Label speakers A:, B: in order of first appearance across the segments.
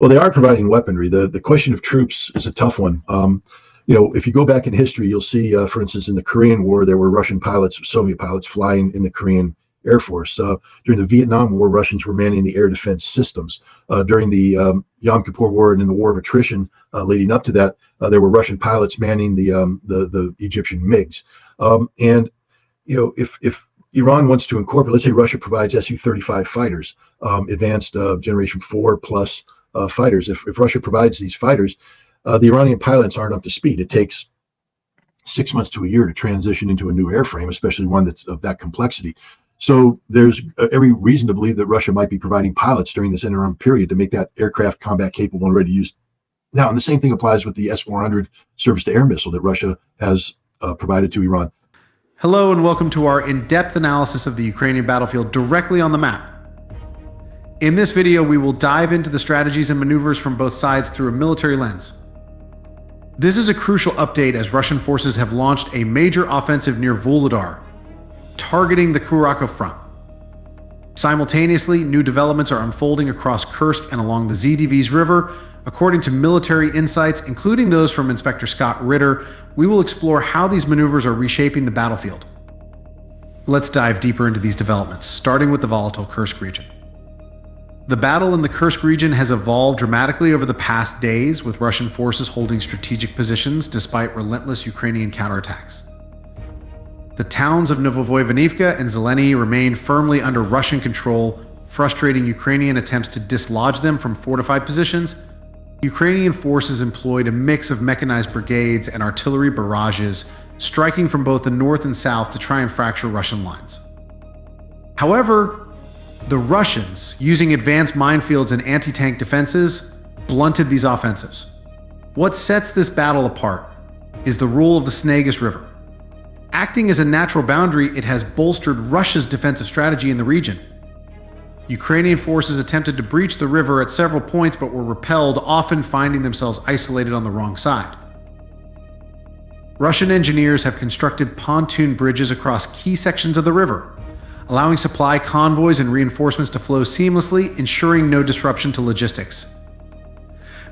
A: Well, they are providing weaponry. The question of troops is a tough one. If you go back in history, you'll see, for instance, in the Korean War, there were Russian pilots, Soviet pilots flying in the Korean Air Force. During the Vietnam War, Russians were manning the air defense systems. During the Yom Kippur War and in the War of Attrition leading up to that, there were Russian pilots manning the Egyptian MiGs. If Iran wants to incorporate, let's say Russia provides Su-35 fighters, advanced Generation 4 plus fighters. If Russia provides these fighters, the Iranian pilots aren't up to speed. It takes 6 months to a year to transition into a new airframe, especially one that's of that complexity. So there's every reason to believe that Russia might be providing pilots during this interim period to make that aircraft combat capable and ready to use. Now, and the same thing applies with the S-400 surface-to-air missile that Russia has provided to Iran.
B: Hello and welcome to our in-depth analysis of the Ukrainian battlefield directly on the map. In this video, we will dive into the strategies and maneuvers from both sides through a military lens. This is a crucial update as Russian forces have launched a major offensive near Vuhledar, targeting the Kurakov front. Simultaneously, new developments are unfolding across Kursk and along the ZDV's river. According to military insights, including those from Inspector Scott Ritter, we will explore how these maneuvers are reshaping the battlefield. Let's dive deeper into these developments, starting with the volatile Kursk region. The battle in the Kursk region has evolved dramatically over the past days, with Russian forces holding strategic positions despite relentless Ukrainian counterattacks. The towns of Novovoyevnivka and Zeleny remain firmly under Russian control, frustrating Ukrainian attempts to dislodge them from fortified positions. Ukrainian forces employed a mix of mechanized brigades and artillery barrages, striking from both the north and south to try and fracture Russian lines. However, the Russians, using advanced minefields and anti-tank defenses, blunted these offensives. What sets this battle apart is the role of the Snagus River. Acting as a natural boundary, it has bolstered Russia's defensive strategy in the region. Ukrainian forces attempted to breach the river at several points but were repelled, often finding themselves isolated on the wrong side. Russian engineers have constructed pontoon bridges across key sections of the river, allowing supply convoys and reinforcements to flow seamlessly, ensuring no disruption to logistics.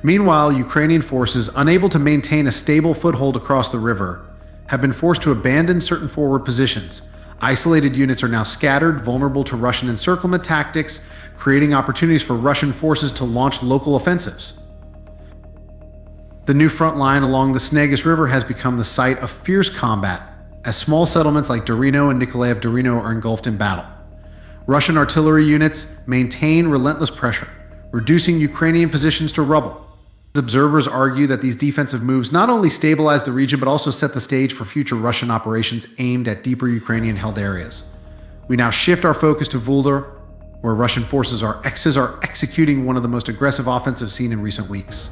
B: Meanwhile, Ukrainian forces, unable to maintain a stable foothold across the river, have been forced to abandon certain forward positions. Isolated units are now scattered, vulnerable to Russian encirclement tactics, creating opportunities for Russian forces to launch local offensives. The new front line along the Snagus River has become the site of fierce combat, as small settlements like Dorino and Nikolaev Dorino are engulfed in battle. Russian artillery units maintain relentless pressure, reducing Ukrainian positions to rubble. Observers argue that these defensive moves not only stabilize the region but also set the stage for future Russian operations aimed at deeper Ukrainian-held areas. We now shift our focus to Vuhledar, where Russian forces are executing one of the most aggressive offensives seen in recent weeks.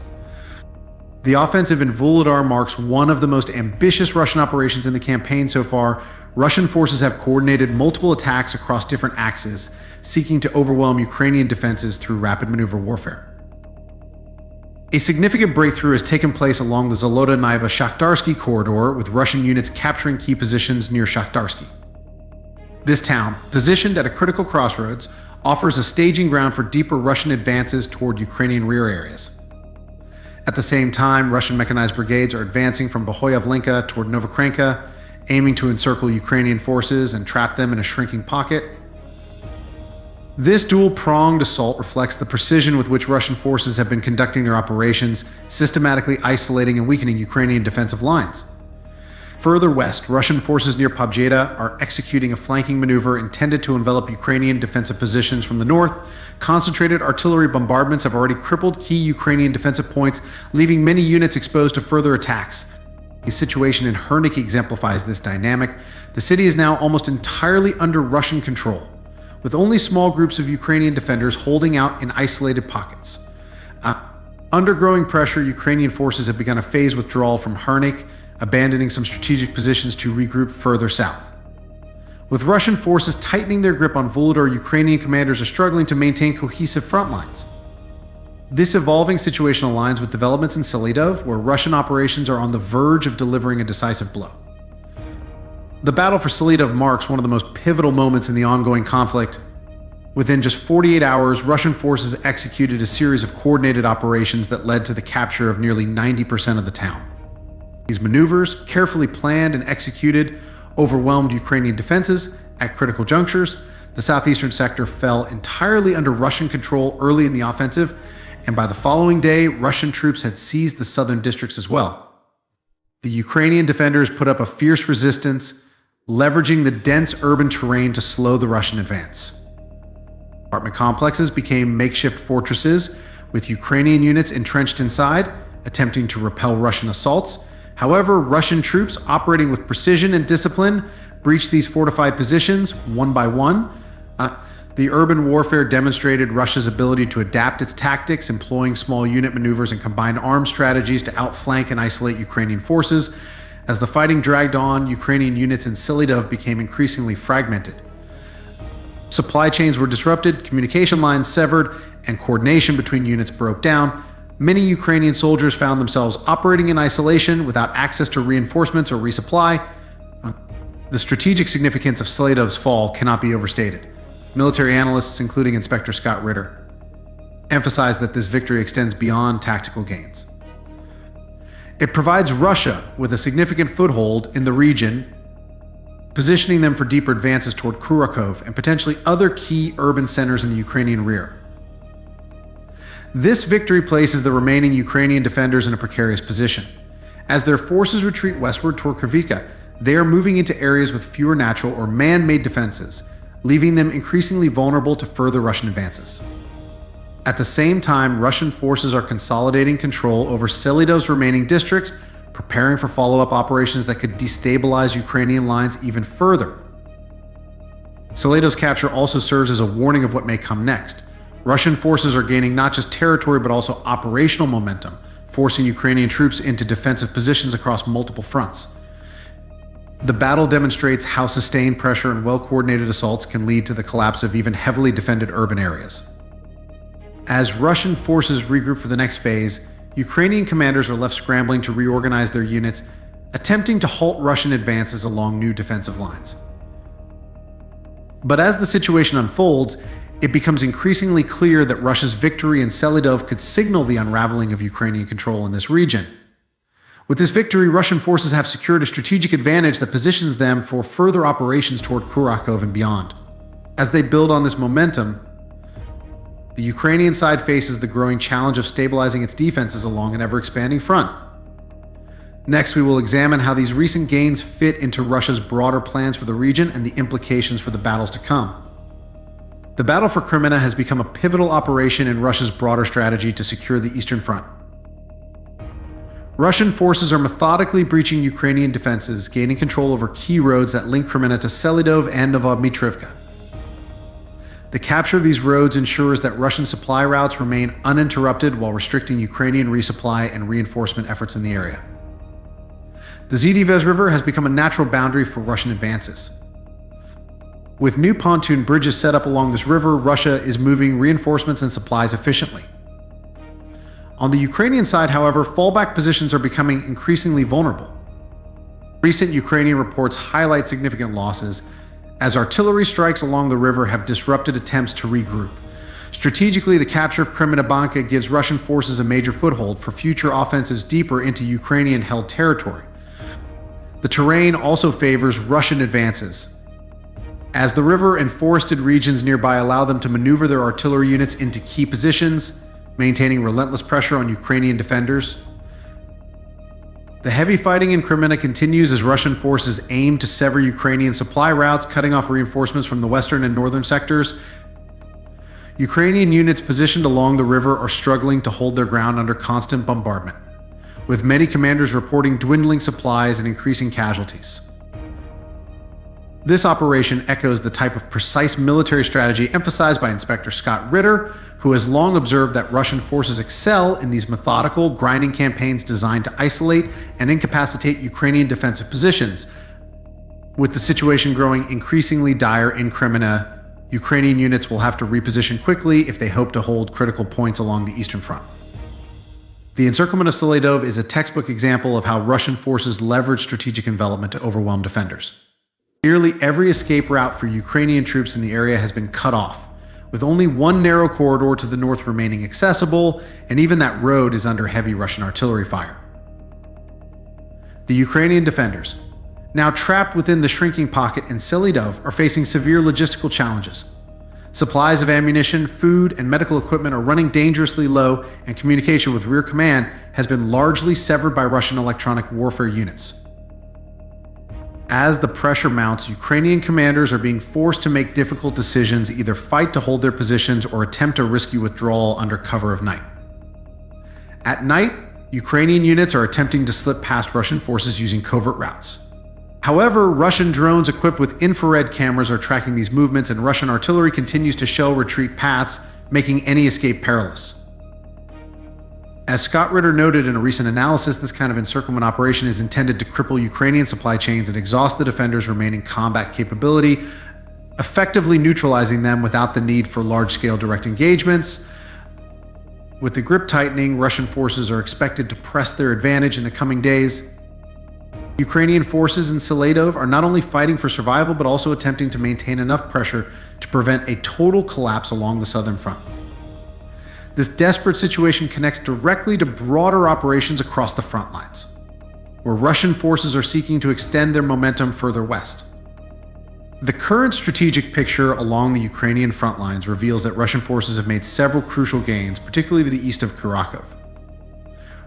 B: The offensive in Vuhledar marks one of the most ambitious Russian operations in the campaign so far. Russian forces have coordinated multiple attacks across different axes, seeking to overwhelm Ukrainian defenses through rapid maneuver warfare. A significant breakthrough has taken place along the Zoloda-Nyva-Shakhtarsky corridor, with Russian units capturing key positions near Shakhtarsky. This town, positioned at a critical crossroads, offers a staging ground for deeper Russian advances toward Ukrainian rear areas. At the same time, Russian mechanized brigades are advancing from Bohoyavlenka toward Novokrenka, aiming to encircle Ukrainian forces and trap them in a shrinking pocket. This dual-pronged assault reflects the precision with which Russian forces have been conducting their operations, systematically isolating and weakening Ukrainian defensive lines. Further west, Russian forces near Pobjeda are executing a flanking maneuver intended to envelop Ukrainian defensive positions from the north. Concentrated artillery bombardments have already crippled key Ukrainian defensive points, leaving many units exposed to further attacks. The situation in Hernik exemplifies this dynamic. The city is now almost entirely under Russian control, with only small groups of Ukrainian defenders holding out in isolated pockets. Under growing pressure, Ukrainian forces have begun a phased withdrawal from Hernik, abandoning some strategic positions to regroup further south. With Russian forces tightening their grip on Vuhledar, Ukrainian commanders are struggling to maintain cohesive front lines. This evolving situation aligns with developments in Selidovo, where Russian operations are on the verge of delivering a decisive blow. The battle for Selidovo marks one of the most pivotal moments in the ongoing conflict. Within just 48 hours, Russian forces executed a series of coordinated operations that led to the capture of nearly 90% of the town. These maneuvers, carefully planned and executed, overwhelmed Ukrainian defenses at critical junctures. The southeastern sector fell entirely under Russian control early in the offensive, and by the following day, Russian troops had seized the southern districts as well. The Ukrainian defenders put up a fierce resistance, leveraging the dense urban terrain to slow the Russian advance. Apartment complexes became makeshift fortresses, with Ukrainian units entrenched inside, attempting to repel Russian assaults. However, Russian troops, operating with precision and discipline, breached these fortified positions one by one. The urban warfare demonstrated Russia's ability to adapt its tactics, employing small unit maneuvers and combined arms strategies to outflank and isolate Ukrainian forces. As the fighting dragged on, Ukrainian units in Selidovo became increasingly fragmented. Supply chains were disrupted, communication lines severed, and coordination between units broke down. Many Ukrainian soldiers found themselves operating in isolation without access to reinforcements or resupply. The strategic significance of Selidovo's fall cannot be overstated. Military analysts, including Inspector Scott Ritter, emphasize that this victory extends beyond tactical gains. It provides Russia with a significant foothold in the region, positioning them for deeper advances toward Kharkov and potentially other key urban centers in the Ukrainian rear. This victory places the remaining Ukrainian defenders in a precarious position. As their forces retreat westward toward Kharkiv, they are moving into areas with fewer natural or man-made defenses, leaving them increasingly vulnerable to further Russian advances. At the same time, Russian forces are consolidating control over Selidovo's remaining districts, preparing for follow-up operations that could destabilize Ukrainian lines even further. Selidovo's capture also serves as a warning of what may come next. Russian forces are gaining not just territory but also operational momentum, forcing Ukrainian troops into defensive positions across multiple fronts. The battle demonstrates how sustained pressure and well-coordinated assaults can lead to the collapse of even heavily defended urban areas. As Russian forces regroup for the next phase, Ukrainian commanders are left scrambling to reorganize their units, attempting to halt Russian advances along new defensive lines. But as the situation unfolds, it becomes increasingly clear that Russia's victory in Selidovo could signal the unraveling of Ukrainian control in this region. With this victory, Russian forces have secured a strategic advantage that positions them for further operations toward Kharkov and beyond. As they build on this momentum, the Ukrainian side faces the growing challenge of stabilizing its defenses along an ever-expanding front. Next, we will examine how these recent gains fit into Russia's broader plans for the region and the implications for the battles to come. The battle for Crimea has become a pivotal operation in Russia's broader strategy to secure the Eastern Front. Russian forces are methodically breaching Ukrainian defenses, gaining control over key roads that link Crimea to Selidovo and Novomytrivka. The capture of these roads ensures that Russian supply routes remain uninterrupted while restricting Ukrainian resupply and reinforcement efforts in the area. The Selidovo River has become a natural boundary for Russian advances. With new pontoon bridges set up along this river, Russia is moving reinforcements and supplies efficiently. On the Ukrainian side, however, fallback positions are becoming increasingly vulnerable. Recent Ukrainian reports highlight significant losses, as artillery strikes along the river have disrupted attempts to regroup. Strategically, the capture of Kremenna gives Russian forces a major foothold for future offensives deeper into Ukrainian-held territory. The terrain also favors Russian advances, as the river and forested regions nearby allow them to maneuver their artillery units into key positions, maintaining relentless pressure on Ukrainian defenders. The heavy fighting in Crimea continues as Russian forces aim to sever Ukrainian supply routes, cutting off reinforcements from the western and northern sectors. Ukrainian units positioned along the river are struggling to hold their ground under constant bombardment, with many commanders reporting dwindling supplies and increasing casualties. This operation echoes the type of precise military strategy emphasized by Inspector Scott Ritter, who has long observed that Russian forces excel in these methodical, grinding campaigns designed to isolate and incapacitate Ukrainian defensive positions. With the situation growing increasingly dire in Crimea, Ukrainian units will have to reposition quickly if they hope to hold critical points along the Eastern Front. The encirclement of Selidovo is a textbook example of how Russian forces leverage strategic envelopment to overwhelm defenders. Nearly every escape route for Ukrainian troops in the area has been cut off, with only one narrow corridor to the north remaining accessible, and even that road is under heavy Russian artillery fire. The Ukrainian defenders, now trapped within the shrinking pocket in Selidovo, are facing severe logistical challenges. Supplies of ammunition, food, and medical equipment are running dangerously low, and communication with rear command has been largely severed by Russian electronic warfare units. As the pressure mounts, Ukrainian commanders are being forced to make difficult decisions, either fight to hold their positions or attempt a risky withdrawal under cover of night. At night, Ukrainian units are attempting to slip past Russian forces using covert routes. However, Russian drones equipped with infrared cameras are tracking these movements, and Russian artillery continues to shell retreat paths, making any escape perilous. As Scott Ritter noted in a recent analysis, this kind of encirclement operation is intended to cripple Ukrainian supply chains and exhaust the defenders' remaining combat capability, effectively neutralizing them without the need for large-scale direct engagements. With the grip tightening, Russian forces are expected to press their advantage in the coming days. Ukrainian forces in Selidovo are not only fighting for survival, but also attempting to maintain enough pressure to prevent a total collapse along the southern front. This desperate situation connects directly to broader operations across the front lines, where Russian forces are seeking to extend their momentum further west. The current strategic picture along the Ukrainian front lines reveals that Russian forces have made several crucial gains, particularly to the east of Kharkiv.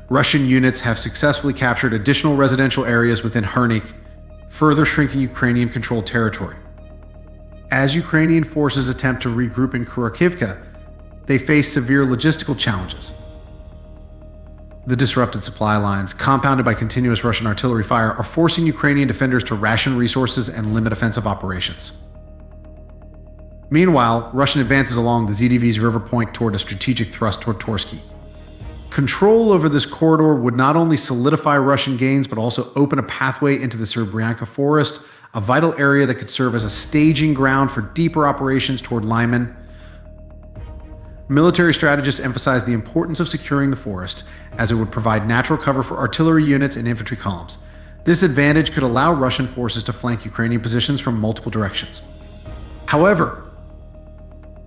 B: Russian units have successfully captured additional residential areas within Hernik, further shrinking Ukrainian-controlled territory. As Ukrainian forces attempt to regroup in Kharkivka, they face severe logistical challenges. The disrupted supply lines, compounded by continuous Russian artillery fire, are forcing Ukrainian defenders to ration resources and limit offensive operations. Meanwhile, Russian advances along the ZDV's river point toward a strategic thrust toward Torsky. Control over this corridor would not only solidify Russian gains, but also open a pathway into the Serbryanka forest, a vital area that could serve as a staging ground for deeper operations toward Lyman. Military strategists emphasize the importance of securing the forest, as it would provide natural cover for artillery units and infantry columns. This advantage could allow Russian forces to flank Ukrainian positions from multiple directions. However,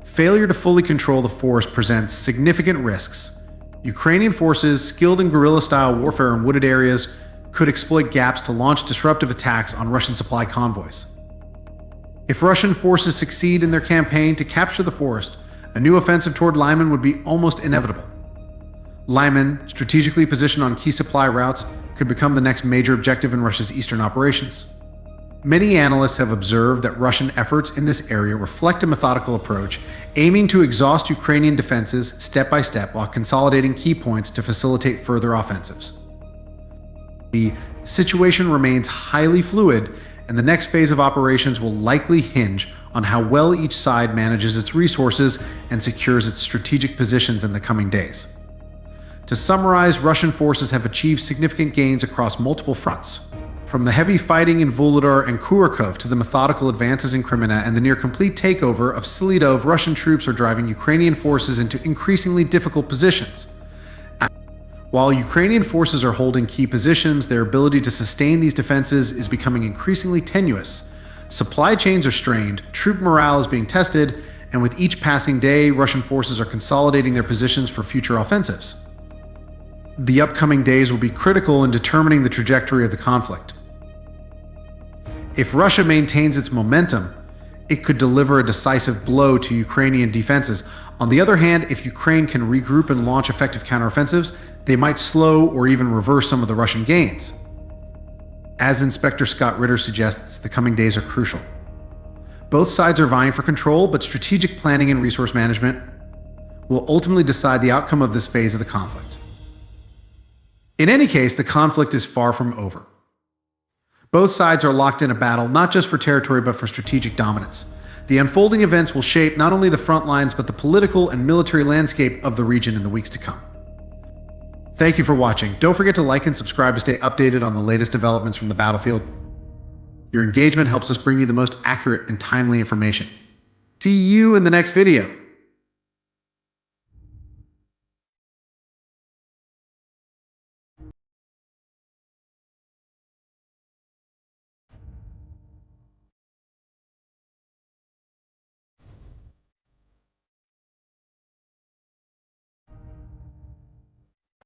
B: failure to fully control the forest presents significant risks. Ukrainian forces, skilled in guerrilla-style warfare in wooded areas, could exploit gaps to launch disruptive attacks on Russian supply convoys. If Russian forces succeed in their campaign to capture the forest, a new offensive toward Lyman would be almost inevitable. Lyman, strategically positioned on key supply routes, could become the next major objective in Russia's eastern operations. Many analysts have observed that Russian efforts in this area reflect a methodical approach, aiming to exhaust Ukrainian defenses step by step while consolidating key points to facilitate further offensives. The situation remains highly fluid, and the next phase of operations will likely hinge on how well each side manages its resources and secures its strategic positions in the coming days. To summarize, Russian forces have achieved significant gains across multiple fronts. From the heavy fighting in Volodar and Kharkiv to the methodical advances in Crimea and the near-complete takeover of Selidovo, Russian troops are driving Ukrainian forces into increasingly difficult positions. While Ukrainian forces are holding key positions, their ability to sustain these defenses is becoming increasingly tenuous. Supply chains are strained, troop morale is being tested, and with each passing day, Russian forces are consolidating their positions for future offensives. The upcoming days will be critical in determining the trajectory of the conflict. If Russia maintains its momentum, it could deliver a decisive blow to Ukrainian defenses. On the other hand, if Ukraine can regroup and launch effective counteroffensives, they might slow or even reverse some of the Russian gains. As Inspector Scott Ritter suggests, the coming days are crucial. Both sides are vying for control, but strategic planning and resource management will ultimately decide the outcome of this phase of the conflict. In any case, the conflict is far from over. Both sides are locked in a battle, not just for territory, but for strategic dominance. The unfolding events will shape not only the front lines, but the political and military landscape of the region in the weeks to come. Thank you for watching. Don't forget to like and subscribe to stay updated on the latest developments from the battlefield. Your engagement helps us bring you the most accurate and timely information. See you in the next video.